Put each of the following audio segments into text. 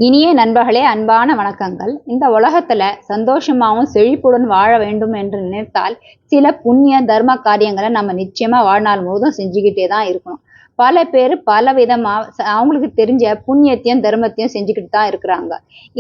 இனிய நண்பர்களே, அன்பான வணக்கங்கள். இந்த உலகத்துல சந்தோஷமாவும் செழிப்புடன் வாழ வேண்டும் என்று நினைத்தால் சில புண்ணிய தர்ம காரியங்களை நம்ம நிச்சயமா வாழ்நாள் முழுவதும் செஞ்சுக்கிட்டே தான் இருக்கணும். பல பேர் பல விதமா அவங்களுக்கு தெரிஞ்ச புண்ணியத்தையும் தர்மத்தையும் செஞ்சுக்கிட்டு தான் இருக்கிறாங்க.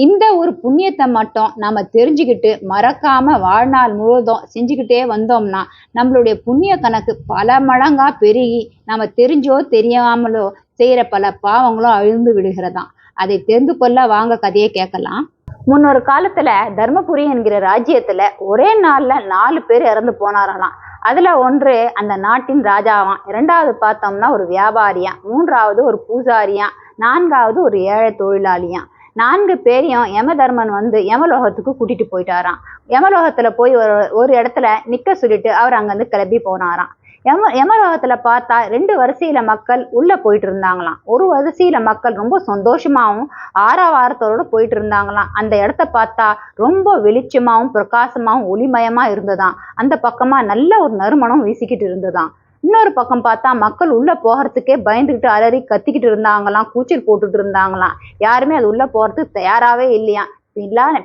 இந்த ஒரு புண்ணியத்தை மட்டும் நம்ம தெரிஞ்சுக்கிட்டு மறக்காம வாழ்நாள் முழுவதும் செஞ்சுக்கிட்டே வந்தோம்னா நம்மளுடைய புண்ணிய கணக்கு பல மடங்கா பெருகி நம்ம தெரிஞ்சோ தெரியாமலோ செய்யற பல பாவங்களும் அழிந்து விடுகிறதாம். அதை தெரிந்து கொள்ள வாங்க கதையை கேட்கலாம். முன்னொரு காலத்துல தர்மபுரி என்கிற ராஜ்யத்துல ஒரே நாள்ல 4 பேர் இறந்து போனாரலாம். அதுல ஒன்று அந்த நாட்டின் ராஜாவாம், இரண்டாவது பார்த்தோம்னா ஒரு வியாபாரியாம், மூன்றாவது ஒரு பூசாரியாம், நான்காவது ஒரு ஏழை தொழிலாளியாம். 4 பேரையும் யமதர்மன் வந்து யமலோகத்துக்கு கூட்டிட்டு போயிட்டாராம். யமலோகத்துல போய் ஒரு இடத்துல நிக்க சொல்லிட்டு அவர் அங்கிருந்து கிளம்பி போனாராம். யமலோகத்துல பார்த்தா 2 வரிசையில மக்கள் உள்ள போயிட்டு இருந்தாங்களாம். ஒரு வரிசையில மக்கள் ரொம்ப சந்தோஷமாவும் ஆரவாரத்தோட போயிட்டு இருந்தாங்களாம். அந்த இடத்த பார்த்தா ரொம்ப வெளிச்சமாவும் பிரகாசமாவும் ஒளிமயமா இருந்ததாம். அந்த பக்கமா நல்ல ஒரு நறுமணம் வீசிக்கிட்டு இருந்ததாம். இன்னொரு பக்கம் பார்த்தா மக்கள் உள்ள போகிறதுக்கே பயந்துகிட்டு அலறி கத்திக்கிட்டு இருந்தாங்களாம், கூச்சல் போட்டுட்டு இருந்தாங்களாம். யாருமே அது உள்ள போறதுக்கு தயாராவே இல்லையா.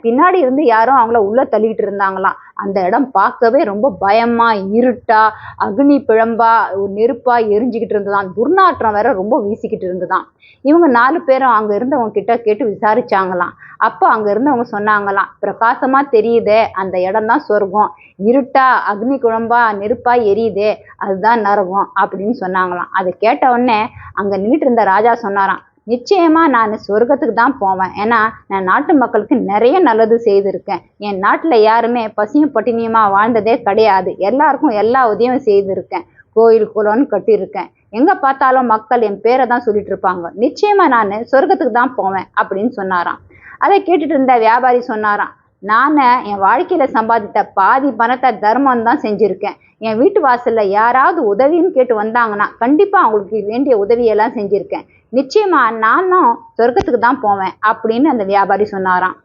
பின்னாடி இருந்து யாரும் அவங்கள உள்ள தள்ளிக்கிட்டு இருந்தாங்களாம். அந்த இடம் பார்க்கவே ரொம்ப பயமா, இருட்டா, அக்னி பிழம்பா, நெருப்பா எரிஞ்சுக்கிட்டு இருந்ததாம். துர்நாற்றம் வேற ரொம்ப வீசிக்கிட்டு இருந்ததாம். இவங்க 4 பேரும் அங்க இருந்தவங்க கிட்ட கேட்டு விசாரிச்சாங்களாம். அப்போ அங்க இருந்தவங்க சொன்னாங்களாம், பிரகாசமா தெரியுதே அந்த இடம் தான் சொர்க்கம், இருட்டா அக்னி குழம்பா நெருப்பா எரியுதே அதுதான் நரகம் அப்படின்னு சொன்னாங்களாம். அதை கேட்ட உடனே அங்க நின்றுட்டு இருந்த ராஜா சொன்னாராம், நிச்சயமா நான் சொர்க்கத்துக்கு தான் போவேன். ஏன்னா நான் நாட்டு மக்களுக்கு நிறைய நல்லது செய்திருக்கேன். என் நாட்டுல யாருமே பசியும் பட்டினியுமா வாழ்ந்ததே கிடையாது. எல்லாருக்கும் எல்லா உதவியும் செய்திருக்கேன். கோயில் குளம்னு கட்டியிருக்கேன். எங்க பார்த்தாலும் மக்கள் என் பேரை தான் சொல்லிட்டு இருப்பாங்க. நிச்சயமா நான் சொர்க்கத்துக்கு தான் போவேன் அப்படின்னு சொன்னாராம். அதை கேட்டுட்டு இருந்த வியாபாரி சொன்னாராம், நான் என் வாழ்க்கையில சம்பாதித்த பாதி பணத்தை தர்மம் தான் செஞ்சிருக்கேன். என் வீட்டு வாசல்ல யாராவது உதவின்னு கேட்டு வந்தாங்கன்னா கண்டிப்பா அவங்களுக்கு வேண்டிய உதவியெல்லாம் செஞ்சிருக்கேன். நிச்சயமா நானும் சொர்க்கத்துக்கு தான் போவேன் அப்படின்னு அந்த வியாபாரி சொன்னாராம்.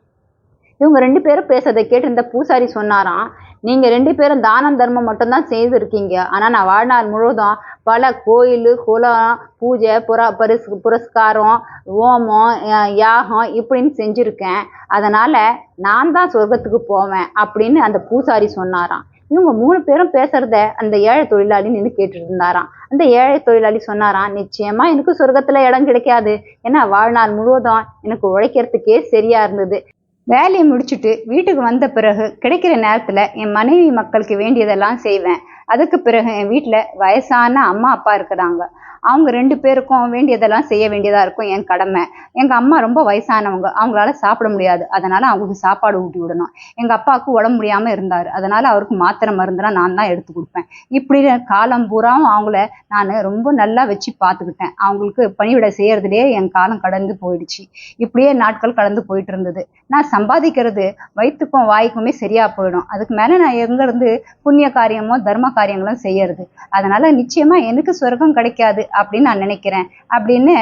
இவங்க 2 பேரும் பேசுறதை கேட்டு இந்த பூசாரி சொன்னாராம், நீங்க 2 பேரும் தானம் தர்மம் மட்டும்தான் செய்திருக்கீங்க. ஆனா நான் வாழ்நாள் முழுவதும் பல கோயில் குலம் பூஜை புரஸ்காரம் ஹோமம் யாகம் இப்படின்னு செஞ்சிருக்கேன். அதனால நான் தான் சொர்க்கத்துக்கு போவேன் அப்படின்னு அந்த பூசாரி சொன்னாராம். இவங்க 3 பேரும் பேசுறத அந்த ஏழை தொழிலாளி நின்று கேட்டுட்டு இருந்தாராம். அந்த ஏழை தொழிலாளி சொன்னாராம், நிச்சயமா எனக்கு சொர்க்கத்துல இடம் கிடைக்காது. ஏன்னா வாழ்நாள் முழுவதும் எனக்கு உழைக்கிறதுக்கே சரியா இருந்தது. வேலையை முடிச்சுட்டு வீட்டுக்கு வந்த பிறகு கிடைக்கிற நேரத்துல என் மனைவி மக்களுக்கு வேண்டியதெல்லாம் செய்வேன். அதுக்கு பிறகு என் வீட்டுல வயசான அம்மா அப்பா இருக்கிறாங்க. அவங்க 2 பேருக்கும் வேண்டியதெல்லாம் செய்ய வேண்டியதா இருக்கும், என் கடமை. எங்க அம்மா ரொம்ப வயசானவங்க, அவங்களால சாப்பிட முடியாது. அதனால அவங்களுக்கு சாப்பாடு ஊட்டி விடணும். எங்க அப்பாவுக்கு உடம்பு முடியாம இருந்தாரு. அதனால அவருக்கு மாத்திரை மருந்துலாம் நான் தான் எடுத்து கொடுப்பேன். இப்படி காலம் பூராவும் அவங்கள நான் ரொம்ப நல்லா வச்சு பார்த்துக்கிட்டேன். அவங்களுக்கு பணிவிடை செய்யறதுலேயே என் காலம் கடந்து போயிடுச்சு. இப்படியே நாட்கள் கடந்து போயிட்டு இருந்தது. நான் சம்பாதிக்கிறது வயிற்றுக்கும் வாய்க்குமே சரியா போயிடும். அதுக்கு மேல நான் எங்க இருந்து புண்ணிய காரியமோ தர்ம காரியங்களும் செய்யறது. அதனால நிச்சயமா எனக்கு சொர்க்கம் கிடைக்காது அப்படின்னு நான் நினைக்கிறேன் அப்படின்னு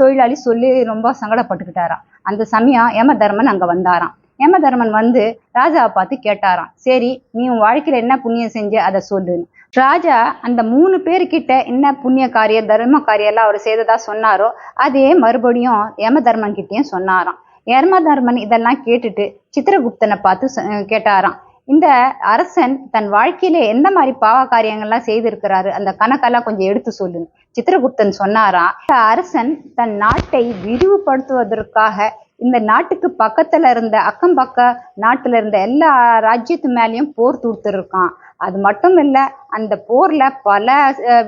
தொழிலாளி சொல்லி ரொம்ப சங்கடப்பட்டுக்கிட்டாராம். அந்த சமயம் யமதர்மன் அங்க வந்தாராம். யமதர்மன் வந்து ராஜாவை பார்த்து கேட்டாராம், சரி நீ உன் வாழ்க்கையில என்ன புண்ணியம் செஞ்ச அதை சொல்லுன்னு. ராஜா அந்த 3 பேர்கிட்ட என்ன புண்ணிய காரியம் தர்ம காரியம் எல்லாம் அவர் செய்ததா சொன்னாரோ அதே மறுபடியும் யமதர்மன் கிட்டேயும் சொன்னாராம். யமதர்மன் இதெல்லாம் கேட்டுட்டு சித்திரகுப்தனை பார்த்து கேட்டாராம், இந்த அரசன் தன் வாழ்க்கையில எந்த மாதிரி பாவ காரியங்கள்லாம் செய்திருக்கிறாரு, அந்த கணக்கெல்லாம் கொஞ்சம் எடுத்து சொல்லுங்க. சித்திரகுப்தன் சொன்னாராம், அரசன் தன் நாட்டை விரிவுபடுத்துவதற்காக இந்த நாட்டுக்கு பக்கத்துல இருந்த அக்கம் பக்க நாட்டுல இருந்த எல்லா ராஜ்யத்து மேலேயும் போர் தொடுத்திருக்கான். அது மட்டும் இல்ல, அந்த போர்ல பல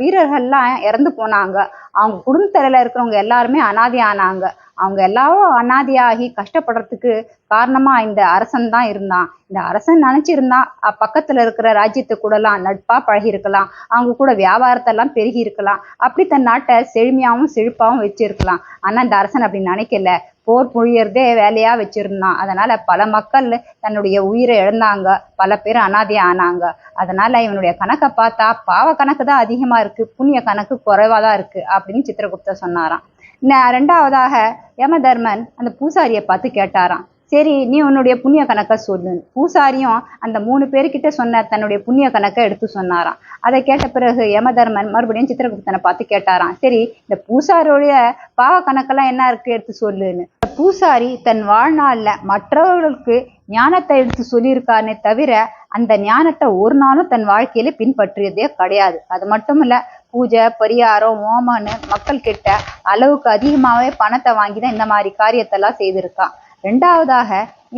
வீரர்கள்லாம் இறந்து போனாங்க. அவங்க குடும்பத்தில இருக்கிறவங்க எல்லாருமே அனாதை ஆனாங்க. அவங்க எல்லாரும் அனாதையாகி கஷ்டப்படுறதுக்கு காரணமா இந்த அரசன் தான் இருந்தான். இந்த அரசன் நினைச்சிருந்தான் பக்கத்துல இருக்கிற ராஜ்யத்து கூடலாம் நட்பா பழகி இருக்கலாம், அவங்க கூட வியாபாரத்தை எல்லாம் பெருகி இருக்கலாம், அப்படி தன் நாட்டை செழுமையாவும் செழிப்பாவும் வச்சிருக்கலாம். ஆனா இந்த அரசன் அப்படி நினைக்கல. போர் புழியறதே வேலையா வச்சிருந்தான். அதனால பல மக்கள் தன்னுடைய உயிரை இழந்தாங்க, பல பேர் அனாதையா ஆனாங்க. அதனால இவனுடைய கணக்கை பார்த்தா பாவ கணக்கு தான் அதிகமா இருக்கு, புண்ணிய கணக்கு குறைவாதான் இருக்கு அப்படின்னு சித்திரகுப்தர் சொன்னாராம். 2வதாக யமதர்மன் அந்த பூசாரியை பார்த்து கேட்டாராம், சரி நீ உன்னுடைய புண்ணிய கணக்கை சொல்லு. பூசாரியும் அந்த 3 பேர்கிட்ட சொன்ன தன்னுடைய புண்ணிய கணக்கை எடுத்து சொன்னாராம். அதை கேட்ட பிறகு யமதர்மன் மறுபடியும் சித்திரகுப்தனை பார்த்து கேட்டாராம், சரி இந்த பூசாரியோடைய பாவ கணக்கெல்லாம் என்ன இருக்கு எடுத்து சொல்லுன்னு. பூசாரி தன் வாழ்நாள்ல மற்றவர்களுக்கு ஞானத்தை எடுத்து சொல்லியிருக்கானே தவிர அந்த ஞானத்தை ஒரு நாளும் தன் வாழ்க்கையில பின்பற்றியதே கிடையாது. அது மட்டும் இல்ல, பூஜை பரிகாரம் ஹோமன்னு மக்கள் கிட்ட அளவுக்கு அதிகமாகவே பணத்தை வாங்கிதான் இந்த மாதிரி காரியத்தெல்லாம் செய்திருக்கான். ரெண்டாவதாக,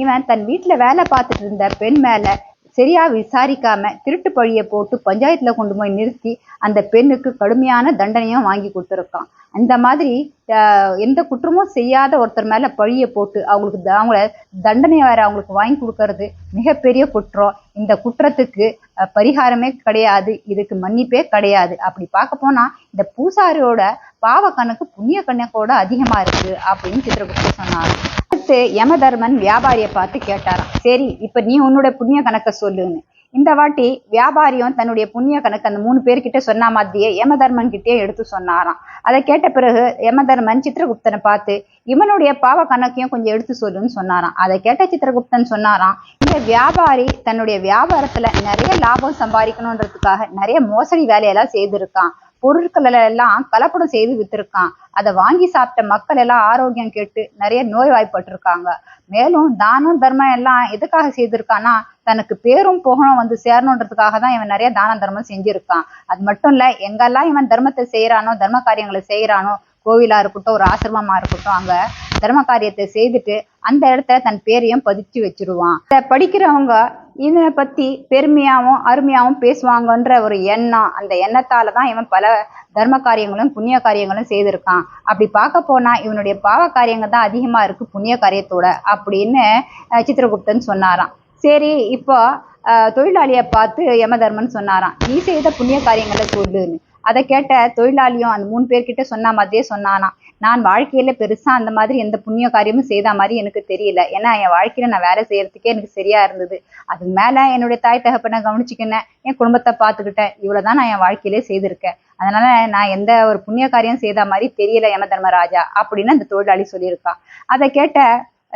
இவன் தன் வீட்டுல வேலை பார்த்துட்டு இருந்த பெண் மேல சரியா விசாரிக்காம திருட்டு பழிய போட்டு பஞ்சாயத்துல கொண்டு போய் நிறுத்தி அந்த பெண்ணுக்கு கடுமையான தண்டனையும் வாங்கி கொடுத்துருக்கான். அந்த மாதிரி எந்த குற்றமும் செய்யாத ஒருத்தர் மேல பழிய போட்டு அவங்கள தண்டனையை வேற அவங்களுக்கு வாங்கி கொடுக்கறது மிகப்பெரிய குற்றம். இந்த குற்றத்துக்கு பரிகாரமே கிடையாது, இதுக்கு மன்னிப்பே கிடையாது. அப்படி பார்க்க போனா இந்த பூசாரியோட பாவ கணக்கு புண்ணிய கணக்கோட அதிகமா இருக்கு அப்படின்னு சித்திரகுப்தர் சொன்னார். அடுத்து யமதர்மன் வியாபாரியை பார்த்து கேட்டாராம், சரி இப்ப நீ உன்னோட புண்ணிய கணக்கை சொல்லுன்னு. இந்த வாட்டி வியாபாரியும் தன்னுடைய புண்ணிய கணக்கு அந்த 3 பேர்கிட்ட சொன்ன மாதிரியே யமதர்மன் கிட்டே எடுத்து சொன்னாராம். அதை கேட்ட பிறகு யமதர்மன் சித்திரகுப்தனை பார்த்து இவனுடைய பாவ கணக்கையும் கொஞ்சம் எடுத்து சொல்லுன்னு சொன்னாராம். அதை கேட்ட சித்திரகுப்தன் சொன்னாராம், இந்த வியாபாரி தன்னுடைய வியாபாரத்துல நிறைய லாபம் சம்பாதிக்கணுன்றதுக்காக நிறைய மோசடி வேலையெல்லாம் செய்திருக்கான். பொருட்கள் எல்லாம் கலப்படம் செய்து வித்திருக்கான். அதை வாங்கி சாப்பிட்ட மக்கள் எல்லாம் ஆரோக்கியம் கெட்டு நிறைய நோய்வாய்ப்பட்டிருக்காங்க. மேலும் தானம் தர்மம் எல்லாம் எதுக்காக செய்திருக்கான்னா தனக்கு பேரும் புகழும் வந்து சேரணுன்றதுக்காக தான் இவன் நிறைய தான தர்மம் செஞ்சிருக்கான். அது மட்டும் இல்ல, எங்கெல்லாம் இவன் தர்மத்தை செய்யறானோ, தர்ம காரியங்களை செய்யறானோ, கோவிலா இருக்கட்டும் ஒரு ஆசிரமமா இருக்கட்டும், அங்க தர்ம காரியத்தை செய்துட்டு அந்த இடத்துல தன் பேரையும் பதிச்சு வச்சிருவான். இதை படிக்கிறவங்க இதனை பத்தி பெருமையாவும் அருமையாவும் பேசுவாங்கன்ற ஒரு எண்ணம், அந்த எண்ணத்தாலதான் இவன் பல தர்ம காரியங்களும் புண்ணிய காரியங்களும் செய்திருக்கான். அப்படி பார்க்க போனா இவனுடைய பாவ காரியங்கள் தான் அதிகமா இருக்கு புண்ணிய காரியத்தோட அப்படின்னு சித்திரகுப்தன் சொன்னாராம். சரி, இப்போ தொழிலாளியை பார்த்து யமதர்மன் சொன்னாராம், நீ செய்த புண்ணிய காரியங்களை சொல்லுன்னு. அதை கேட்ட தொழிலாளியும் அந்த 3 பேர்கிட்ட சொன்ன மாதிரியே சொன்னானாம், நான் வாழ்க்கையில பெருசா அந்த மாதிரி எந்த புண்ணிய காரியமும் செய்த மாதிரி எனக்கு தெரியல. ஏன்னா என் வாழ்க்கையில நான் வேலை செய்யறதுக்கே எனக்கு சரியா இருந்தது. அது மேல என்னுடைய தாய் தகப்பனை கவனிச்சுக்கினேன், என் குடும்பத்தை பார்த்துக்கிட்டேன். இவ்வளவுதான் நான் என் வாழ்க்கையிலே செய்திருக்கேன். அதனால நான் எந்த ஒரு புண்ணிய காரியம் செய்த மாதிரி தெரியல யமதர்மராஜா அப்படின்னு அந்த தொழிலாளி சொல்லியிருக்கான். அதை கேட்ட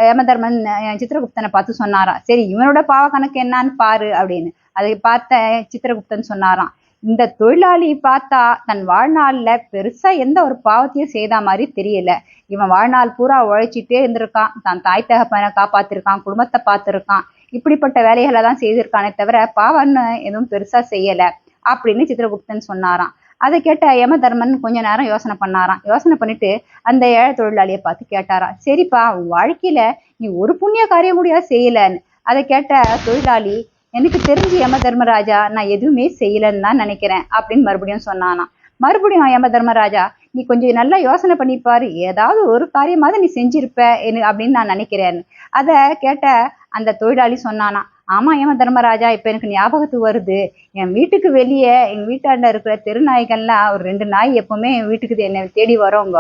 யமதர்மன் சித்திரகுப்தனை பார்த்து சொன்னாராம், சரி இவனோட பாவ கணக்கு என்னன்னு பாரு அப்படின்னு. அதை பார்த்த சித்திரகுப்தன் சொன்னாராம், இந்த தொழிலாளி பார்த்தா தன் வாழ்நாள்ல பெருசா எந்த ஒரு பாவத்தையும் செய்த மாதிரி தெரியல. இவன் வாழ்நாள் பூரா உழைச்சிட்டே இருந்திருக்கான், தான் தாய் தகப்பனை காப்பாத்திருக்கான், குடும்பத்தை பார்த்திருக்கான், இப்படிப்பட்ட வேலைகளை தான் செய்திருக்கானே தவிர பாவம்னு எதுவும் பெருசா செய்யல அப்படின்னு சித்திரகுப்தன் சொன்னாராம். அதை கேட்ட யமதர்மன் கொஞ்ச நேரம் யோசனை பண்ணாராம். யோசனை பண்ணிட்டு அந்த ஏழை தொழிலாளியை பார்த்து கேட்டாராம், சரிப்பா உன் வாழ்க்கையில நீ ஒரு புண்ணிய காரியம் கூட செய்யலன்னு. அதை கேட்ட தொழிலாளி, எனக்கு தெரிஞ்சு யமதர்மராஜா நான் எதுவுமே செய்யலன்னு தான் நினைக்கிறேன் அப்படின்னு மறுபடியும் சொன்னானாம். மறுபடியும் யமதர்மராஜா, நீ கொஞ்சம் நல்லா யோசனை பண்ணிப்பாரு, ஏதாவது ஒரு காரியமாவது நீ செஞ்சிருப்ப அப்படின்னு நான் நினைக்கிறேன்னு. அதை கேட்ட அந்த தொழிலாளி சொன்னானா, ஆமா யமதர்மராஜா, இப்ப எனக்கு ஞாபகத்துக்கு வருது, என் வீட்டுக்கு வெளியே எங்க வீட்டாண்ட இருக்கிற தெரு நாய்கள்லாம் ஒரு 2 நாய் எப்பவுமே என் வீட்டுக்கு என்னை தேடி வரவங்க,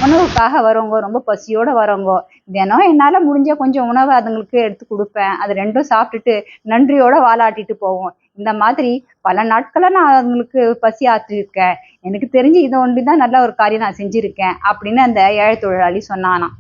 உணவுக்காக வரவங்க, ரொம்ப பசியோட வரவங்க. தினம் என்னால முடிஞ்ச கொஞ்சம் உணவு அதுங்களுக்கு எடுத்து கொடுப்பேன். அது ரெண்டும் சாப்பிட்டுட்டு நன்றியோட வாலாட்டிட்டு போவோம். இந்த மாதிரி பல நாட்களா நான் அதுங்களுக்கு பசி ஆற்றிருக்கேன். எனக்கு தெரிஞ்சு இதை ஒன்றுதான் நல்ல ஒரு காரியம் நான் செஞ்சிருக்கேன் அப்படின்னு அந்த ஏழை தொழிலாளி சொன்னானாம்.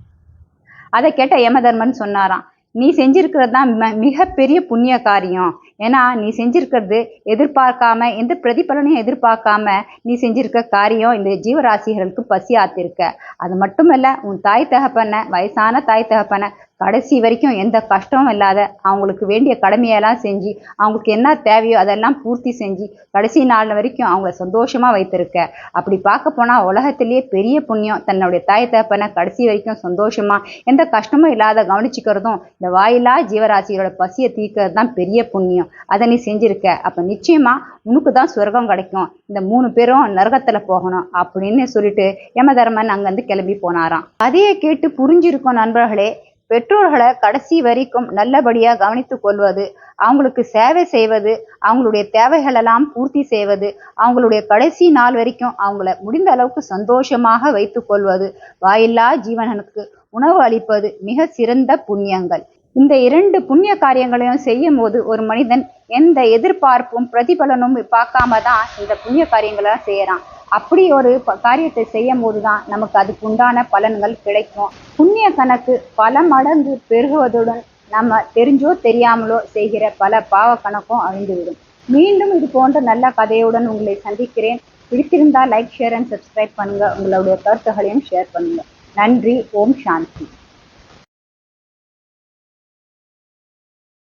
அதை கேட்ட யமதர்மன் சொன்னாராம், நீ செஞ்சிருக்கிறது தான் மிகப்பெரிய புண்ணிய காரியம். ஏன்னா நீ செஞ்சிருக்கிறது எதிர்பார்க்காம எந்த பிரதிபலனையும் எதிர்பார்க்காம நீ செஞ்சிருக்க காரியம் இந்த ஜீவராசிகளுக்கு பசி ஆத்திருக்க. அது மட்டுமல்ல, உன் தாய் தகப்பனை, வயசான தாய் தகப்பனை கடைசி வரைக்கும் எந்த கஷ்டமும் இல்லாத அவங்களுக்கு வேண்டிய கடமையெல்லாம் செஞ்சு அவங்களுக்கு என்ன தேவையோ அதெல்லாம் பூர்த்தி செஞ்சு கடைசி நாள் வரைக்கும் அவங்கள சந்தோஷமா வைத்திருக்க. அப்படி பார்க்க போனா உலகத்திலேயே பெரிய புண்ணியம் தன்னுடைய தாய் தகப்பனை கடைசி வரைக்கும் சந்தோஷமா எந்த கஷ்டமும் இல்லாத கவனிச்சுக்கிறதும் இந்த வாயிலா ஜீவராசிகளோட பசியை தீர்க்கிறது தான் பெரிய புண்ணியம். அதை நீ செஞ்சிருக்க. அப்ப நிச்சயமா உனக்கு தான் சொர்க்கம் கிடைக்கும், இந்த 3 பேரும் நரகத்துல போகணும் அப்படின்னு சொல்லிட்டு யமதர்மன் அங்கிருந்து கிளம்பி போனாராம். அதையே கேட்டு புரிஞ்சிருக்கும் நண்பர்களே, பெற்றோர்களை கடைசி வரைக்கும் நல்லபடியா கவனித்து கொள்வது, அவங்களுக்கு சேவை செய்வது, அவங்களுடைய தேவைகள் எல்லாம் பூர்த்தி செய்வது, அவங்களுடைய கடைசி நாள் வரைக்கும் அவங்கள முடிந்த அளவுக்கு சந்தோஷமாக வைத்து கொள்வது, வாயில்லா ஜீவனுக்கு உணவு அளிப்பது மிக சிறந்த புண்ணியங்கள். இந்த 2 புண்ணிய காரியங்களையும் செய்யும் போது ஒரு மனிதன் எந்த எதிர்பார்ப்பும் பிரதிபலனும் பார்க்காம தான் இந்த புண்ணிய காரியங்களை செய்யறான். அப்படி ஒரு காரியத்தை செய்யும் போதுதான் நமக்கு அதுக்கு உண்டான பலன்கள் கிடைக்கும். புண்ணிய கணக்கு பல மடங்கு பெருகுவதுடன் நம்ம தெரிஞ்சோ தெரியாமலோ செய்கிற பல பாவ கணக்கும் அழிந்துவிடும். மீண்டும் இது போன்ற நல்ல கதையுடன் உங்களை சந்திக்கிறேன். பிடித்திருந்தால் லைக், ஷேர் அண்ட் சப்ஸ்கிரைப் பண்ணுங்க. உங்களுடைய கருத்துகளையும் ஷேர் பண்ணுங்க. நன்றி. ஓம் சாந்தி.